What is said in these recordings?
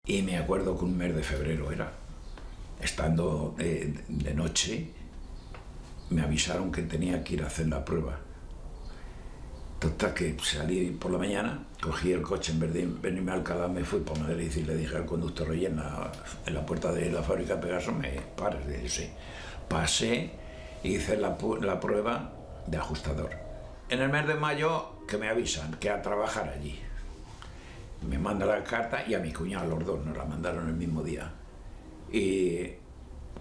Y me acuerdo que un mes de febrero era, estando de noche, me avisaron que tenía que ir a hacer la prueba. Total, que salí por la mañana, cogí el coche, en vez de venirme a Alcalá, me fui por Madrid y le dije al conductor ahí en la puerta de la fábrica de Pegaso, me pares, sí. Pasé y hice la prueba de ajustador. En el mes de mayo que me avisan que a trabajar allí. Me manda la carta y a mi cuñado, los dos, nos la mandaron el mismo día. Y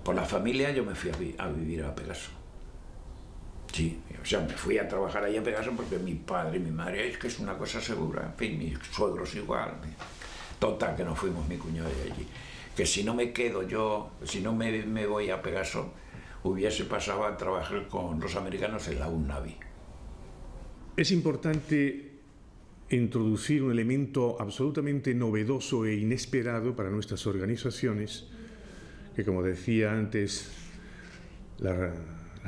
por la familia yo me fui a vivir a Pegaso. Sí, o sea, me fui a trabajar allí a Pegaso porque mi padre y mi madre, es que es una cosa segura, en fin, mis suegros igual. Total, que nos fuimos mi cuñado y allí. Que si no me quedo yo, si no me voy a Pegaso, hubiese pasado a trabajar con los americanos en la UNAVI. Es importante introducir un elemento absolutamente novedoso e inesperado para nuestras organizaciones, que, como decía antes, la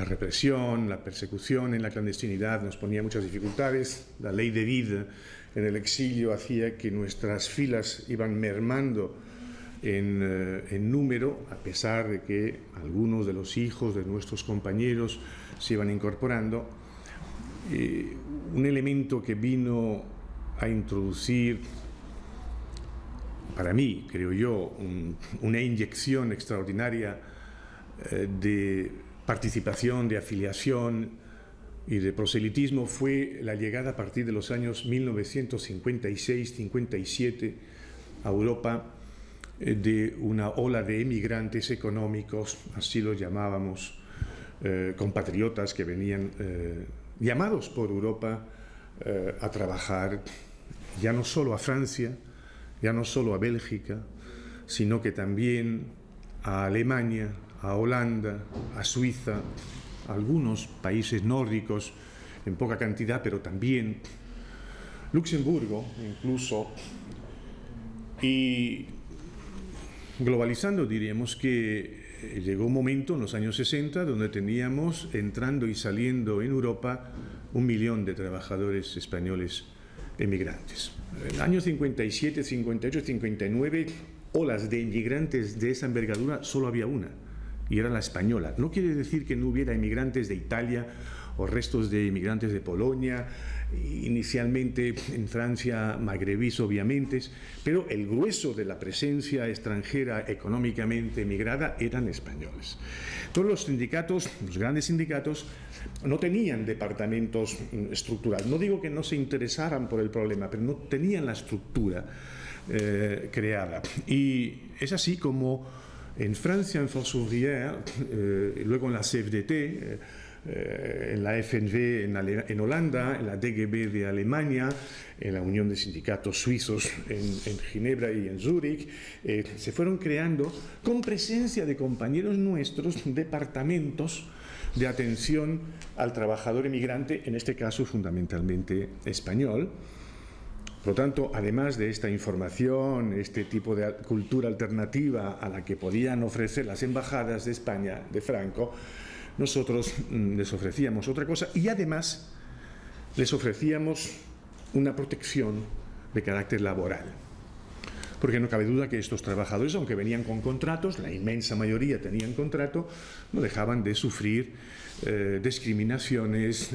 represión, la persecución en la clandestinidad nos ponía muchas dificultades. La ley de vida en el exilio hacía que nuestras filas iban mermando en número, a pesar de que algunos de los hijos de nuestros compañeros se iban incorporando. Un elemento que vino a introducir, para mí, creo yo, una inyección extraordinaria de participación, de afiliación y de proselitismo, fue la llegada a partir de los años 1956-57 a Europa de una ola de emigrantes económicos, así lo llamábamos, compatriotas que venían llamados por Europa a trabajar ya no solo a Francia, ya no solo a Bélgica, sino que también a Alemania, a Holanda, a Suiza, a algunos países nórdicos en poca cantidad, pero también Luxemburgo incluso. Y globalizando, diríamos que llegó un momento en los años 60 donde teníamos entrando y saliendo en Europa 1 millón de trabajadores españoles emigrantes. En el año 57, 58, 59, olas de inmigrantes de esa envergadura solo había una, y era la española. No quiere decir que no hubiera inmigrantes de Italia o restos de inmigrantes de Polonia, inicialmente en Francia magrebíes obviamente, pero el grueso de la presencia extranjera económicamente emigrada eran españoles. Todos los sindicatos, los grandes sindicatos, no tenían departamentos estructurados. No digo que no se interesaran por el problema, pero no tenían la estructura creada. Y es así como en Francia, en Force Ouvrière, luego en la CFDT, en la FNV en Holanda, en la DGB de Alemania, en la Unión de Sindicatos Suizos en Ginebra y en Zúrich, se fueron creando, con presencia de compañeros nuestros, departamentos de atención al trabajador emigrante, en este caso fundamentalmente español. Por lo tanto, además de esta información, este tipo de cultura alternativa a la que podían ofrecer las embajadas de España, de Franco, nosotros les ofrecíamos otra cosa y además les ofrecíamos una protección de carácter laboral. Porque no cabe duda que estos trabajadores, aunque venían con contratos, la inmensa mayoría tenían contrato, no dejaban de sufrir discriminaciones,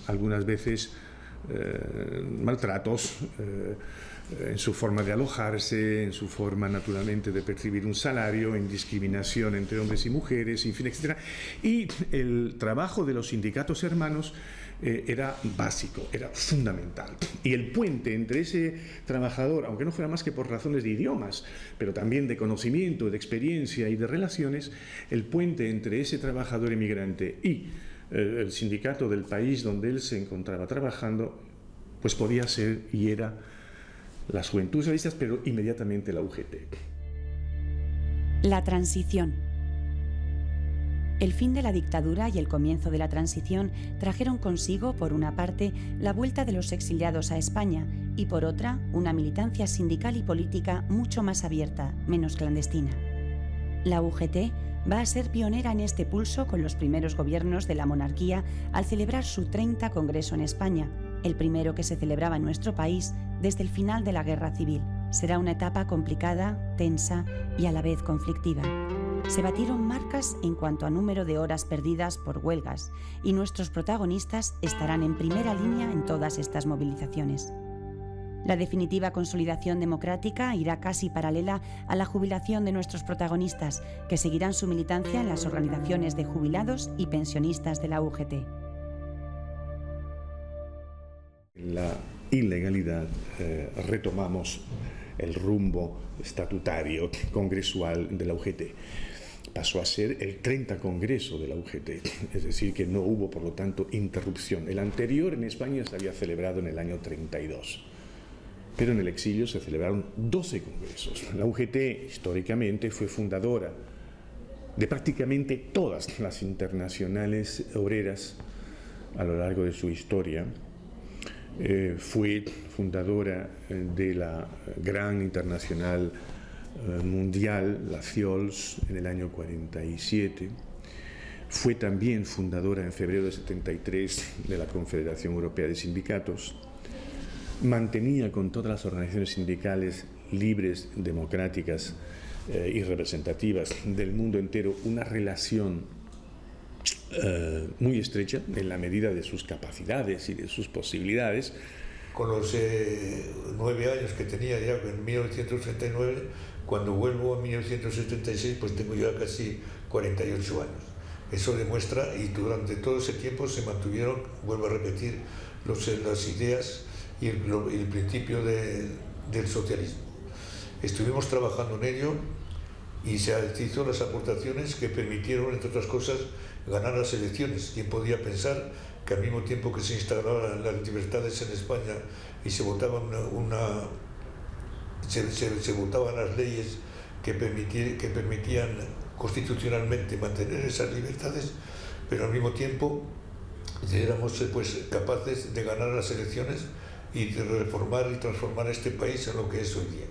algunas veces maltratos en su forma de alojarse, en su forma naturalmente de percibir un salario, en discriminación entre hombres y mujeres, en fin, etc. Y el trabajo de los sindicatos hermanos era básico, era fundamental. Y el puente entre ese trabajador, aunque no fuera más que por razones de idiomas, pero también de conocimiento, de experiencia y de relaciones, el puente entre ese trabajador emigrante y el sindicato del país donde él se encontraba trabajando, pues podía ser y era las Juventudes Socialistas, pero inmediatamente la UGT. La transición. El fin de la dictadura y el comienzo de la transición trajeron consigo, por una parte, la vuelta de los exiliados a España y, por otra, una militancia sindical y política mucho más abierta, menos clandestina. La UGT va a ser pionera en este pulso con los primeros gobiernos de la monarquía al celebrar su 30 Congreso en España, el primero que se celebraba en nuestro país desde el final de la Guerra Civil. Será una etapa complicada, tensa y a la vez conflictiva. Se batieron marcas en cuanto a número de horas perdidas por huelgas y nuestros protagonistas estarán en primera línea en todas estas movilizaciones. La definitiva consolidación democrática irá casi paralela a la jubilación de nuestros protagonistas, que seguirán su militancia en las organizaciones de jubilados y pensionistas de la UGT. La ilegalidad retomamos el rumbo estatutario congresual de la UGT. Pasó a ser el 30 Congreso de la UGT, es decir, que no hubo, por lo tanto, interrupción. El anterior en España se había celebrado en el año 32, pero en el exilio se celebraron 12 congresos. La UGT, históricamente, fue fundadora de prácticamente todas las internacionales obreras a lo largo de su historia. Fue fundadora de la gran internacional mundial, la FIOLS, en el año 47. Fue también fundadora en febrero de 73 de la Confederación Europea de Sindicatos. Mantenía con todas las organizaciones sindicales libres, democráticas y representativas del mundo entero una relación muy estrecha en la medida de sus capacidades y de sus posibilidades. Con los 9 años que tenía ya en 1939, cuando vuelvo en 1976, pues tengo ya casi 48 años. Eso demuestra, y durante todo ese tiempo se mantuvieron, vuelvo a repetir, las ideas y el principio del socialismo. Estuvimos trabajando en ello y se hizo las aportaciones que permitieron, entre otras cosas, ganar las elecciones. ¿Quién podía pensar que al mismo tiempo que se instauraban las libertades en España y se votaban se votaban las leyes que permitían constitucionalmente mantener esas libertades, pero al mismo tiempo éramos pues capaces de ganar las elecciones y de reformar y transformar este país en lo que es hoy día?